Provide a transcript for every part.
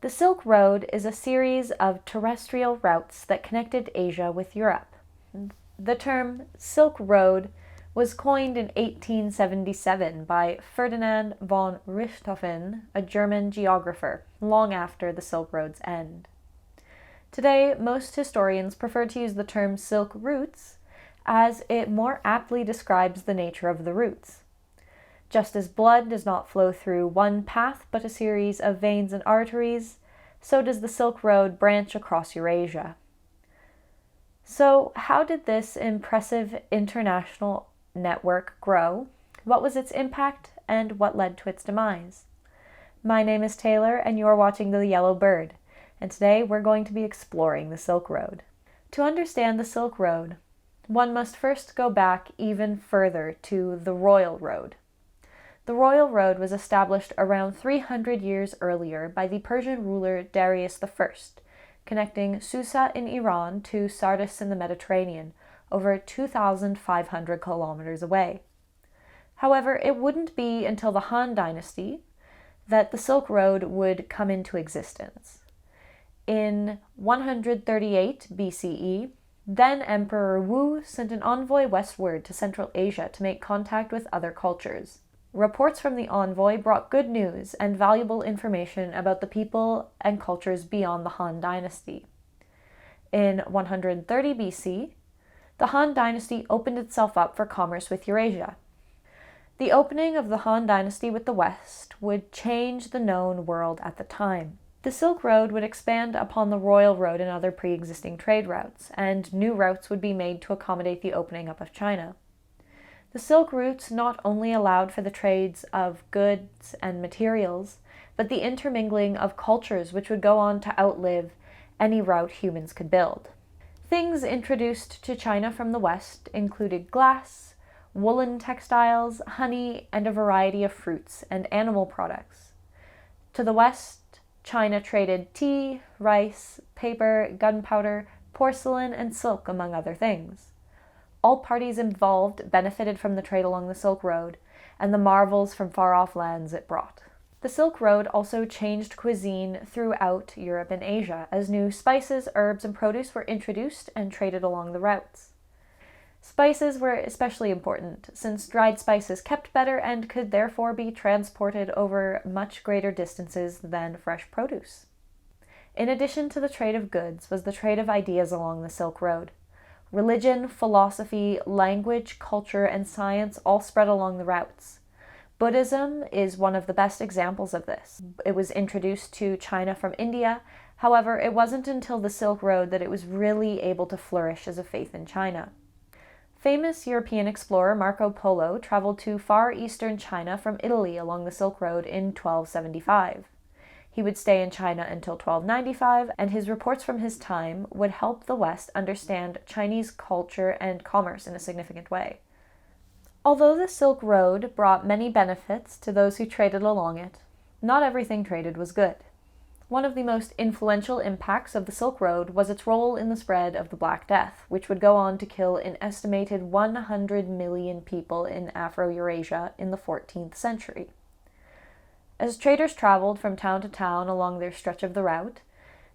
The Silk Road is a series of terrestrial routes that connected Asia with Europe. The term Silk Road was coined in 1877 by Ferdinand von Richthofen, a German geographer, long after the Silk Road's end. Today, most historians prefer to use the term Silk Routes as it more aptly describes the nature of the routes. Just as blood does not flow through one path but a series of veins and arteries, so does the Silk Road branch across Eurasia. So, how did this impressive international network grow? What was its impact, and what led to its demise? My name is Taylor, and you're watching The Yellow Bird, and today we're going to be exploring the Silk Road. To understand the Silk Road, one must first go back even further to the Royal Road. The Royal Road was established around 300 years earlier by the Persian ruler Darius I, connecting Susa in Iran to Sardis in the Mediterranean, over 2,500 kilometers away. However, it wouldn't be until the Han Dynasty that the Silk Road would come into existence. In 138 BCE, then Emperor Wu sent an envoy westward to Central Asia to make contact with other cultures. Reports from the envoy brought good news and valuable information about the people and cultures beyond the Han Dynasty. In 130 BC, the Han Dynasty opened itself up for commerce with Eurasia. The opening of the Han Dynasty with the West would change the known world at the time. The Silk Road would expand upon the Royal Road and other pre-existing trade routes, and new routes would be made to accommodate the opening up of China. The Silk routes not only allowed for the trades of goods and materials, but the intermingling of cultures which would go on to outlive any route humans could build. Things introduced to China from the West included glass, woolen textiles, honey, and a variety of fruits and animal products. To the West, China traded tea, rice, paper, gunpowder, porcelain, and silk, among other things. All parties involved benefited from the trade along the Silk Road and the marvels from far-off lands it brought. The Silk Road also changed cuisine throughout Europe and Asia, as new spices, herbs, and produce were introduced and traded along the routes. Spices were especially important, since dried spices kept better and could therefore be transported over much greater distances than fresh produce. In addition to the trade of goods was the trade of ideas along the Silk Road. Religion, philosophy, language, culture, and science all spread along the routes. Buddhism is one of the best examples of this. It was introduced to China from India. However, it wasn't until the Silk Road that it was really able to flourish as a faith in China. Famous European explorer Marco Polo traveled to far eastern China from Italy along the Silk Road in 1275. He would stay in China until 1295, and his reports from his time would help the West understand Chinese culture and commerce in a significant way. Although the Silk Road brought many benefits to those who traded along it, not everything traded was good. One of the most influential impacts of the Silk Road was its role in the spread of the Black Death, which would go on to kill an estimated 100 million people in Afro-Eurasia in the 14th century. As traders traveled from town to town along their stretch of the route,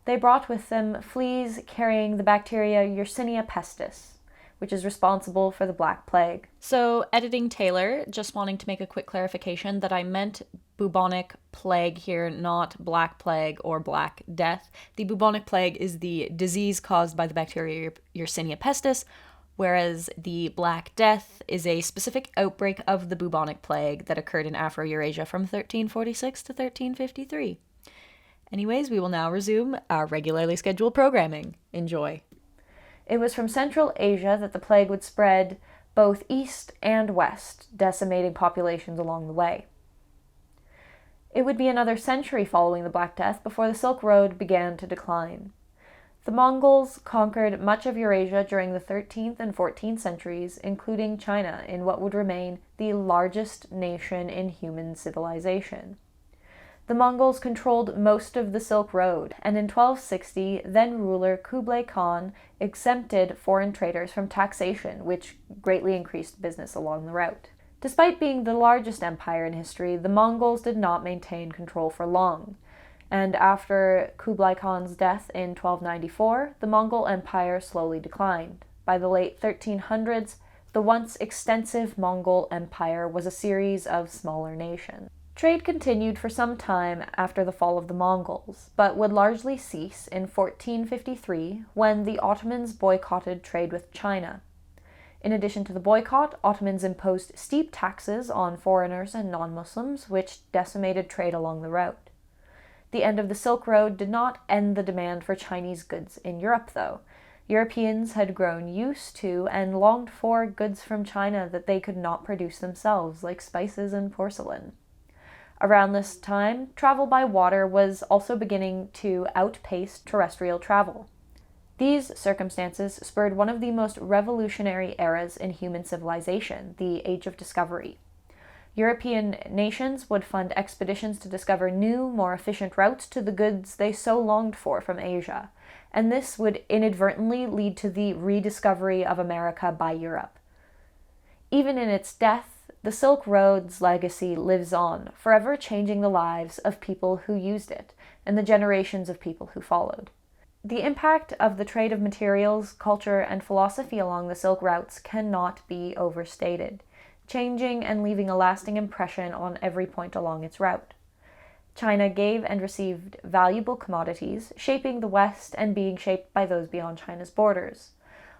they brought with them fleas carrying the bacteria Yersinia pestis, which is responsible for the Black Plague. So, editing Taylor, just wanting to make a quick clarification that I meant bubonic plague here, not Black Plague or Black Death. The bubonic plague is the disease caused by the bacteria Yersinia pestis, whereas the Black Death is a specific outbreak of the bubonic plague that occurred in Afro-Eurasia from 1346 to 1353. Anyways, we will now resume our regularly scheduled programming. Enjoy. It was from Central Asia that the plague would spread both east and west, decimating populations along the way. It would be another century following the Black Death before the Silk Road began to decline. The Mongols conquered much of Eurasia during the 13th and 14th centuries, including China, in what would remain the largest nation in human civilization. The Mongols controlled most of the Silk Road, and in 1260, then-ruler Kublai Khan exempted foreign traders from taxation, which greatly increased business along the route. Despite being the largest empire in history, the Mongols did not maintain control for long, and after Kublai Khan's death in 1294, the Mongol Empire slowly declined. By the late 1300s, the once extensive Mongol Empire was a series of smaller nations. Trade continued for some time after the fall of the Mongols, but would largely cease in 1453 when the Ottomans boycotted trade with China. In addition to the boycott, Ottomans imposed steep taxes on foreigners and non-Muslims, which decimated trade along the route. The end of the Silk Road did not end the demand for Chinese goods in Europe, though. Europeans had grown used to and longed for goods from China that they could not produce themselves, like spices and porcelain. Around this time, travel by water was also beginning to outpace terrestrial travel. These circumstances spurred one of the most revolutionary eras in human civilization, the Age of Discovery. European nations would fund expeditions to discover new, more efficient routes to the goods they so longed for from Asia, and this would inadvertently lead to the rediscovery of America by Europe. Even in its death, the Silk Road's legacy lives on, forever changing the lives of people who used it and the generations of people who followed. The impact of the trade of materials, culture, and philosophy along the Silk Routes cannot be overstated, changing and leaving a lasting impression on every point along its route. China gave and received valuable commodities, shaping the West and being shaped by those beyond China's borders.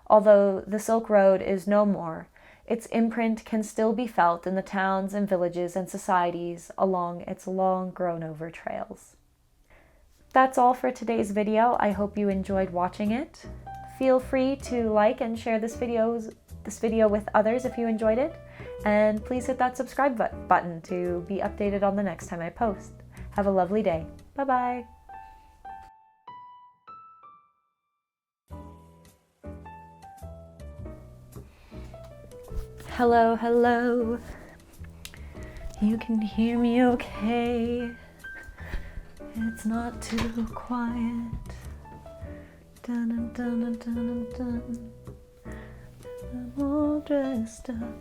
Although the Silk Road is no more, its imprint can still be felt in the towns and villages and societies along its long grown-over trails. That's all for today's video. I hope you enjoyed watching it. Feel free to like and share this video with others if you enjoyed it, and please hit that subscribe button to be updated on the next time I post. Have a lovely day. Bye-bye. Hello, hello. You can hear me okay. It's not too quiet. Dun dun dun dun dun. I'm all dressed up.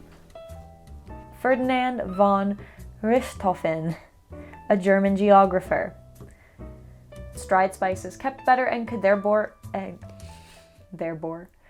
Ferdinand von Richthofen, a German geographer. Dried spices kept better and could therefore